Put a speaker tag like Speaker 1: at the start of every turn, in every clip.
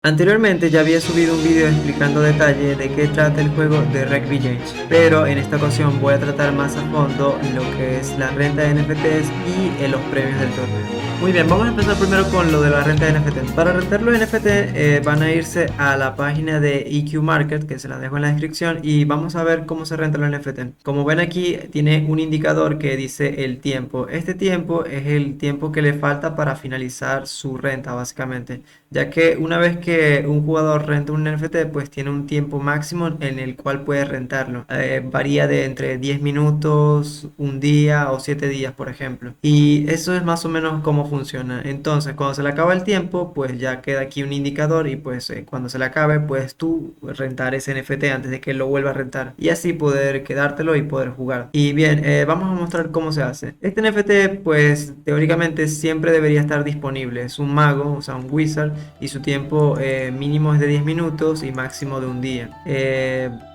Speaker 1: Anteriormente ya había subido un vídeo explicando detalle de qué trata el juego de Rugby Games, pero en esta ocasión voy a tratar más a fondo lo que es la renta de NFTs y los premios del torneo. Muy bien, vamos a empezar primero con lo de la renta de NFT. Para rentar los NFT van a irse a la página de EQ Market, que se la dejo en la descripción, y vamos a ver cómo se renta los NFT. Como ven aquí, tiene un indicador que dice el tiempo. Este tiempo es el tiempo que le falta para finalizar su renta, básicamente, ya que una vez que un jugador renta un NFT, pues tiene un tiempo máximo en el cual puede rentarlo. Varía de entre 10 minutos, un día o 7 días, por ejemplo. Y eso es más o menos cómo funciona. Entonces, cuando se le acaba el tiempo, pues ya queda aquí un indicador y pues cuando se le acabe, puedes tú rentar ese NFT antes de que lo vuelva a rentar. Y así poder quedártelo y poder jugar. Y bien, vamos a mostrar cómo se hace. Este NFT, pues teóricamente siempre debería estar disponible. Es un mago, o sea, un wizard, y su tiempo mínimo es de 10 minutos y máximo de un día.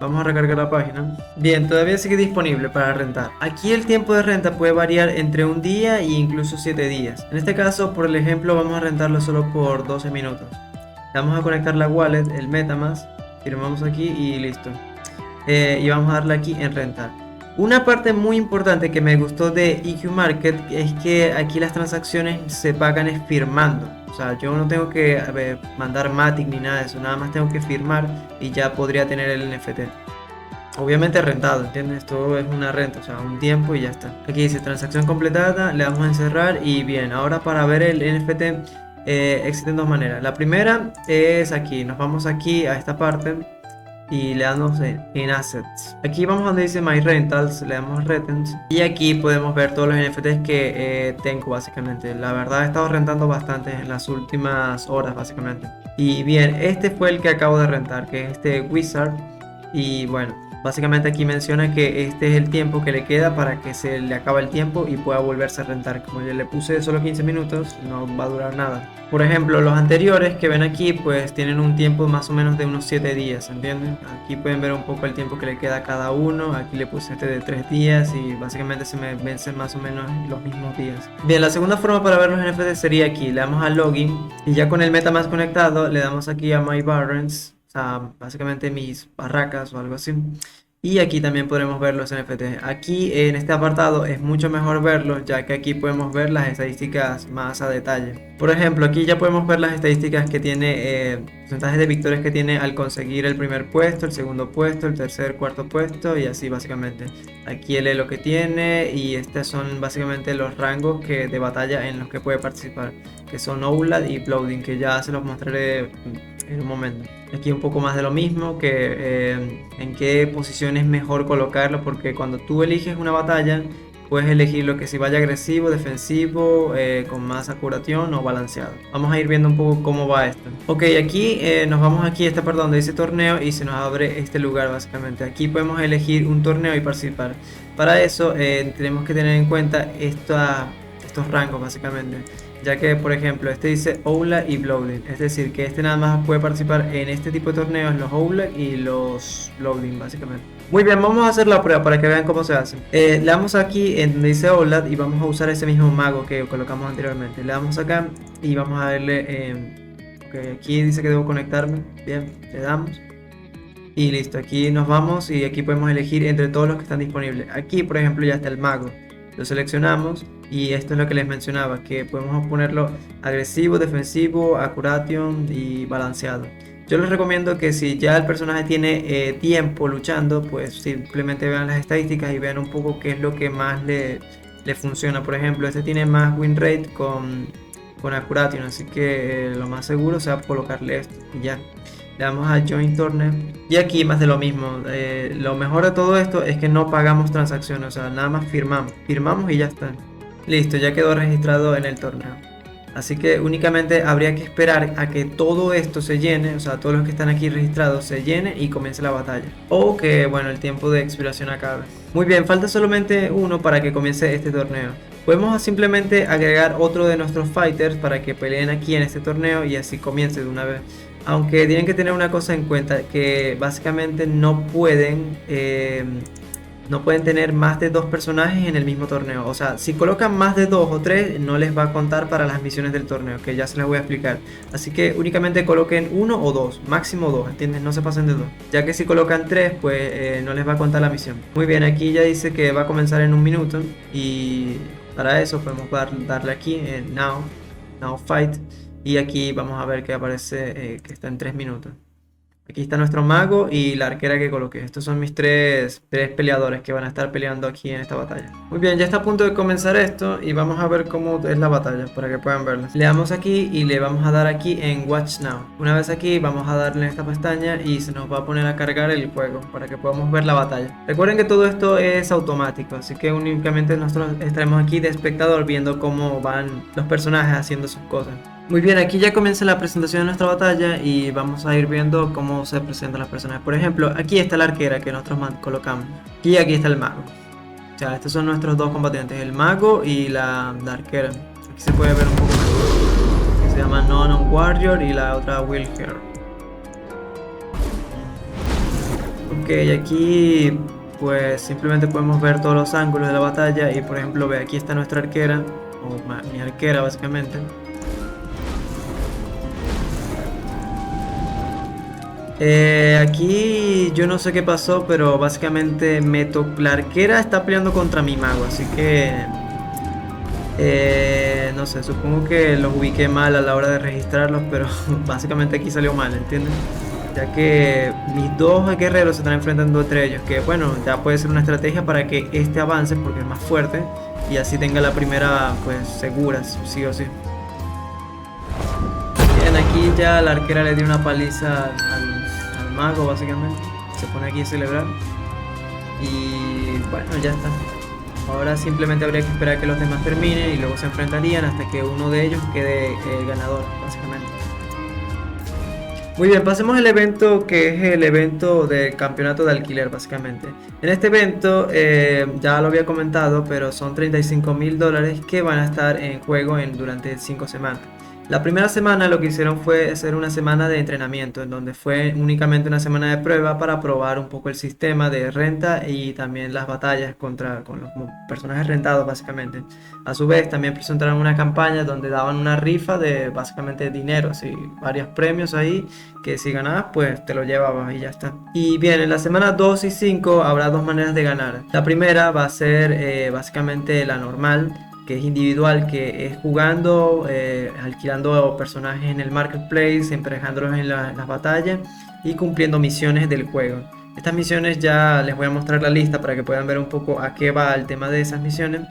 Speaker 1: Vamos a recargar la página. Bien, todavía sigue disponible para rentar. Aquí el tiempo de renta puede variar entre un día e incluso 7 días. En este caso, por el ejemplo, vamos a rentarlo solo por 12 minutos. Vamos a conectar la wallet, el MetaMask, firmamos aquí y listo. Y vamos a darle aquí en rentar. Una parte muy importante que me gustó de EQ Market es que aquí las transacciones se pagan firmando. O sea, yo no tengo que mandar Matic ni nada de eso, nada más tengo que firmar y ya podría tener el NFT. Obviamente rentado, ¿entiendes? Esto es una renta, o sea, un tiempo y ya está. Aquí dice transacción completada, le damos a encerrar y bien, ahora para ver el NFT existen dos maneras. La primera es aquí, nos vamos aquí a esta parte y le damos en Assets. Aquí vamos donde dice My Rentals, le damos Returns y aquí podemos ver todos los NFTs que tengo básicamente. La verdad he estado rentando bastante en las últimas horas básicamente. Y bien, este fue el que acabo de rentar, que es este Wizard. Y bueno, básicamente aquí menciona que este es el tiempo que le queda para que se le acabe el tiempo y pueda volverse a rentar. Como yo le puse solo 15 minutos, no va a durar nada. Por ejemplo, los anteriores que ven aquí, pues tienen un tiempo más o menos de unos 7 días, ¿entienden? Aquí pueden ver un poco el tiempo que le queda a cada uno. Aquí le puse este de 3 días y básicamente se me vencen más o menos los mismos días. Bien, la segunda forma para ver los NFTs sería aquí. Le damos a Login y ya con el MetaMask conectado, le damos aquí a My Barrens, básicamente mis barracas o algo así. Y aquí también podremos ver los NFTs. Aquí en este apartado es mucho mejor verlos, ya que aquí podemos ver las estadísticas más a detalle. Por ejemplo, aquí ya podemos ver las estadísticas que tiene, porcentajes de victorias que tiene al conseguir el primer puesto, el segundo puesto, el tercer, cuarto puesto y así básicamente. Aquí él lee lo que tiene y estos son básicamente los rangos de batalla en los que puede participar, que son Oulad y Blooding, que ya se los mostraré en un momento. Aquí un poco más de lo mismo, que en qué posición es mejor colocarlo, porque cuando tú eliges una batalla, puedes elegir lo que si vaya agresivo, defensivo, con más acuración o balanceado. Vamos a ir viendo un poco cómo va esto. Ok, aquí nos vamos aquí a esta parte donde dice torneo y se nos abre este lugar básicamente. Aquí podemos elegir un torneo y participar. Para eso tenemos que tener en cuenta estos rangos básicamente, ya que por ejemplo este dice Oula y Blooding, es decir que este nada más puede participar en este tipo de torneos, los Oula y los Blooding básicamente. Muy bien, vamos a hacer la prueba para que vean cómo se hace. Le damos aquí en donde dice Oula y vamos a usar ese mismo mago que colocamos anteriormente. Le damos acá y vamos a darle ok, aquí dice que debo conectarme. Bien, le damos y listo, aquí nos vamos y aquí podemos elegir entre todos los que están disponibles. Aquí por ejemplo ya está el mago, lo seleccionamos y esto es lo que les mencionaba, que podemos ponerlo agresivo, defensivo, acuration y balanceado. Yo les recomiendo que si ya el personaje tiene tiempo luchando, pues simplemente vean las estadísticas y vean un poco qué es lo que más le funciona. Por ejemplo, este tiene más win rate con acuration, así que lo más seguro sea colocarle esto y ya. Le damos a Join Tournament y aquí más de lo mismo. Lo mejor de todo esto es que no pagamos transacciones, o sea, nada más firmamos y ya está. Listo, ya quedó registrado en el torneo. Así que únicamente habría que esperar a que todo esto se llene, o sea, todos los que están aquí registrados se llene y comience la batalla. O que, bueno, el tiempo de expiración acabe. Muy bien, falta solamente uno para que comience este torneo. Podemos simplemente agregar otro de nuestros fighters para que peleen aquí en este torneo y así comience de una vez. Aunque tienen que tener una cosa en cuenta, que básicamente no pueden no pueden tener más de 2 personajes en el mismo torneo. O sea, si colocan más de 2 o 3, no les va a contar para las misiones del torneo, que ya se las voy a explicar. Así que únicamente coloquen 1 o 2, máximo 2, ¿entiendes? No se pasen de 2. Ya que si colocan 3, pues no les va a contar la misión. Muy bien, aquí ya dice que va a comenzar en 1 minuto. Y para eso podemos darle aquí en Now Fight. Y aquí vamos a ver que aparece que está en 3 minutos. Aquí está nuestro mago y la arquera que coloqué. Estos son mis tres peleadores que van a estar peleando aquí en esta batalla. Muy bien, ya está a punto de comenzar esto y vamos a ver cómo es la batalla para que puedan verla. Le damos aquí y le vamos a dar aquí en Watch Now. Una vez aquí vamos a darle en esta pestaña y se nos va a poner a cargar el juego para que podamos ver la batalla. Recuerden que todo esto es automático, así que únicamente nosotros estaremos aquí de espectador viendo cómo van los personajes haciendo sus cosas. Muy bien, aquí ya comienza la presentación de nuestra batalla y vamos a ir viendo cómo se presentan las personas. Por ejemplo, aquí está la arquera que nosotros colocamos y aquí está el mago. O sea, estos son nuestros dos combatientes, el mago y la arquera. Aquí se puede ver un poco mejor. Que se llama Non Warrior y la otra Wilher. Ok, aquí pues simplemente podemos ver todos los ángulos de la batalla y por ejemplo, ve, aquí está nuestra arquera, o mi arquera básicamente. Aquí yo no sé qué pasó, pero básicamente la arquera está peleando contra mi mago, así que no sé, supongo que los ubiqué mal a la hora de registrarlos, pero básicamente aquí salió mal, ¿entiendes? Ya que mis dos guerreros se están enfrentando entre ellos, que bueno, ya puede ser una estrategia para que este avance porque es más fuerte y así tenga la primera pues segura, sí o sí. Bien, aquí ya la arquera le dio una paliza al mago básicamente. Se pone aquí a celebrar. Y bueno, ya está. Ahora simplemente habría que esperar que los demás terminen y luego se enfrentarían hasta que uno de ellos quede el ganador, básicamente. Muy bien, pasemos al evento que es el evento del campeonato de alquiler, básicamente. En este evento, ya lo había comentado, pero son $35.000 que van a estar en juego durante 5 semanas. La primera semana lo que hicieron fue hacer una semana de entrenamiento, en donde fue únicamente una semana de prueba para probar un poco el sistema de renta y también las batallas con los personajes rentados básicamente. A su vez también presentaron una campaña donde daban una rifa de básicamente dinero, así, varios premios ahí, que si ganabas pues te lo llevabas y ya está. Y bien, en la semana 2 y 5 habrá dos maneras de ganar. La primera va a ser básicamente la normal, que es individual, que es jugando, alquilando personajes en el marketplace, emparejándolos en las batallas y cumpliendo misiones del juego. Estas misiones ya les voy a mostrar la lista para que puedan ver un poco a qué va el tema de esas misiones.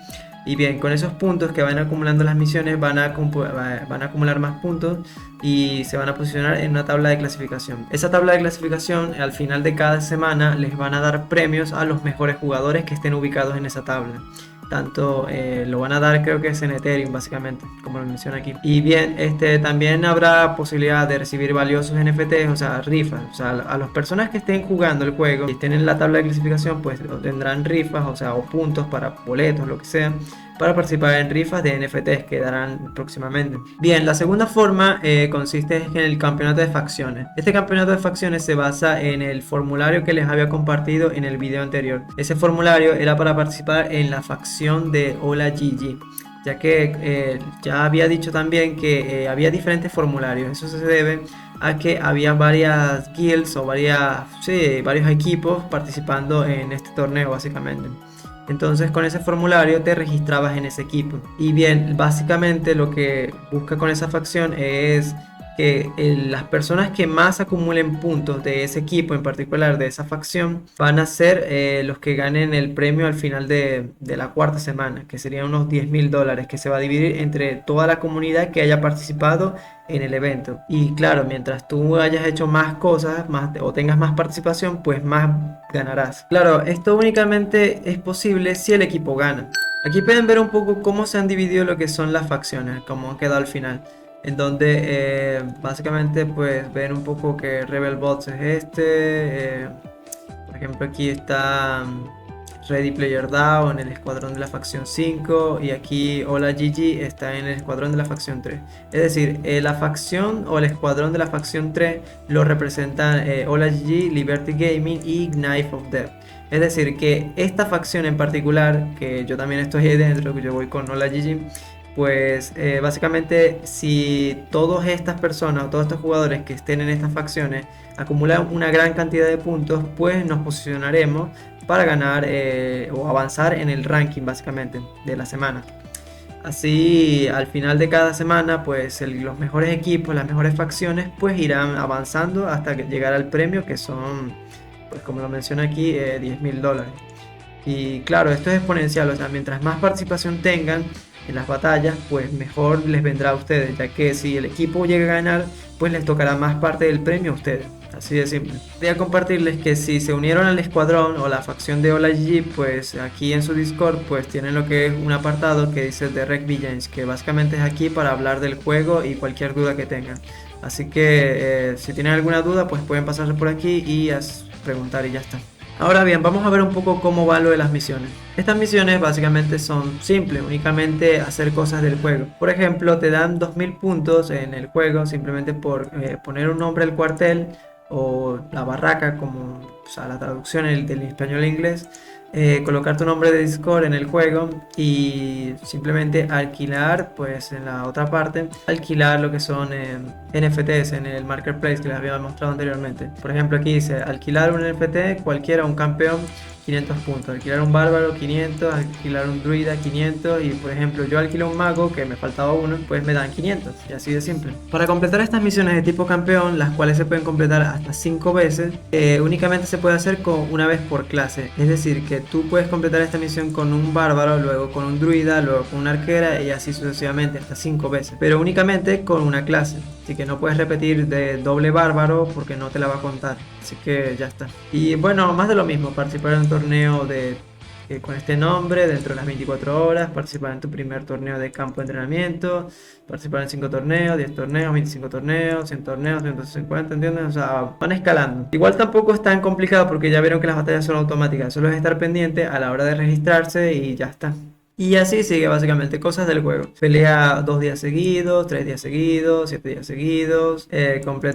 Speaker 1: Y bien, con esos puntos que van acumulando las misiones van a acumular más puntos y se van a posicionar en una tabla de clasificación. Esa tabla de clasificación al final de cada semana les van a dar premios a los mejores jugadores que estén ubicados en esa tabla. Tanto lo van a dar, creo que es en Ethereum básicamente, como lo menciona aquí. Y bien, también habrá posibilidad de recibir valiosos NFTs, o sea, rifas. O sea, a las personas que estén jugando el juego y estén en la tabla de clasificación, pues tendrán rifas, o sea, o puntos para boletos, lo que sea, para participar en rifas de NFTs que darán próximamente. Bien, la segunda forma consiste en el campeonato de facciones. Este campeonato de facciones se basa en el formulario que les había compartido en el video anterior. Ese formulario era para participar en la facción de Hola GG, ya que ya había dicho también que había diferentes formularios. Eso se debe a que había varias guilds o varios equipos participando en este torneo básicamente. Entonces con ese formulario te registrabas en ese equipo. Y bien, básicamente lo que busca con esa facción es que las personas que más acumulen puntos de ese equipo, en particular de esa facción, van a ser los que ganen el premio al final de la cuarta semana, que serían unos $10.000, que se va a dividir entre toda la comunidad que haya participado en el evento. Y claro, mientras tú hayas hecho más cosas o tengas más participación, pues más ganarás. Claro, esto únicamente es posible si el equipo gana. Aquí pueden ver un poco cómo se han dividido lo que son las facciones, cómo han quedado al final, en donde básicamente pues ven un poco que Rebel Bots es por ejemplo aquí Ready Player Down en el escuadrón de la facción 5 y aquí Hola GG está en el escuadrón de la facción 3. Es decir, la facción o el escuadrón de la facción 3 lo representan Hola GG, Liberty Gaming y Knife of Death. Es decir, que esta facción en particular, que yo también estoy ahí dentro, que yo voy con Hola GG, pues básicamente si todas estas personas o todos estos jugadores que estén en estas facciones acumulan una gran cantidad de puntos, pues nos posicionaremos para ganar o avanzar en el ranking básicamente de la semana. Así al final de cada semana pues los mejores equipos, las mejores facciones pues irán avanzando hasta llegar al premio, que son, pues como lo menciona aquí, $10.000. Y claro, esto es exponencial, o sea, mientras más participación tengan en las batallas, pues mejor les vendrá a ustedes, ya que si el equipo llega a ganar, pues les tocará más parte del premio a ustedes. Así de simple. Voy a compartirles que si se unieron al escuadrón o la facción de Hola GG, pues aquí en su Discord pues tienen lo que es un apartado que dice The Rec Villains, que básicamente es aquí para hablar del juego y cualquier duda que tengan. Así que si tienen alguna duda pues pueden pasarse por aquí y preguntar y ya está. Ahora bien, vamos a ver un poco cómo va lo de las misiones. Estas misiones básicamente son simples, únicamente hacer cosas del juego. Por ejemplo, te dan 2000 puntos en el juego simplemente por poner un nombre al cuartel o la barraca, como o sea, la traducción del español a inglés. Colocar tu nombre de Discord en el juego y simplemente alquilar, pues en la otra parte, alquilar lo que son NFTs en el marketplace que les había mostrado anteriormente. Por ejemplo, aquí dice alquilar un NFT, cualquiera, un campeón, 500 puntos, alquilar un bárbaro 500, alquilar un druida 500 y por ejemplo yo alquilo un mago que me faltaba uno, pues me dan 500 y así de simple. Para completar estas misiones de tipo campeón, las cuales se pueden completar hasta 5 veces, únicamente se puede hacer con una vez por clase, es decir que tú puedes completar esta misión con un bárbaro, luego con un druida, luego con una arquera y así sucesivamente hasta 5 veces, pero únicamente con una clase. Así que no puedes repetir de doble bárbaro porque no te la va a contar. Así que ya está. Y bueno, más de lo mismo, participar en un torneo con este nombre dentro de las 24 horas, participar en tu primer torneo de campo de entrenamiento, participar en 5 torneos, 10 torneos, 25 torneos, 100 torneos, 150, ¿entiendes? O sea, van escalando. Igual tampoco es tan complicado porque ya vieron que las batallas son automáticas, solo es estar pendiente a la hora de registrarse y ya está. Y así sigue básicamente cosas del juego. Pelea 2 días seguidos, 3 días seguidos, 7 días seguidos, completa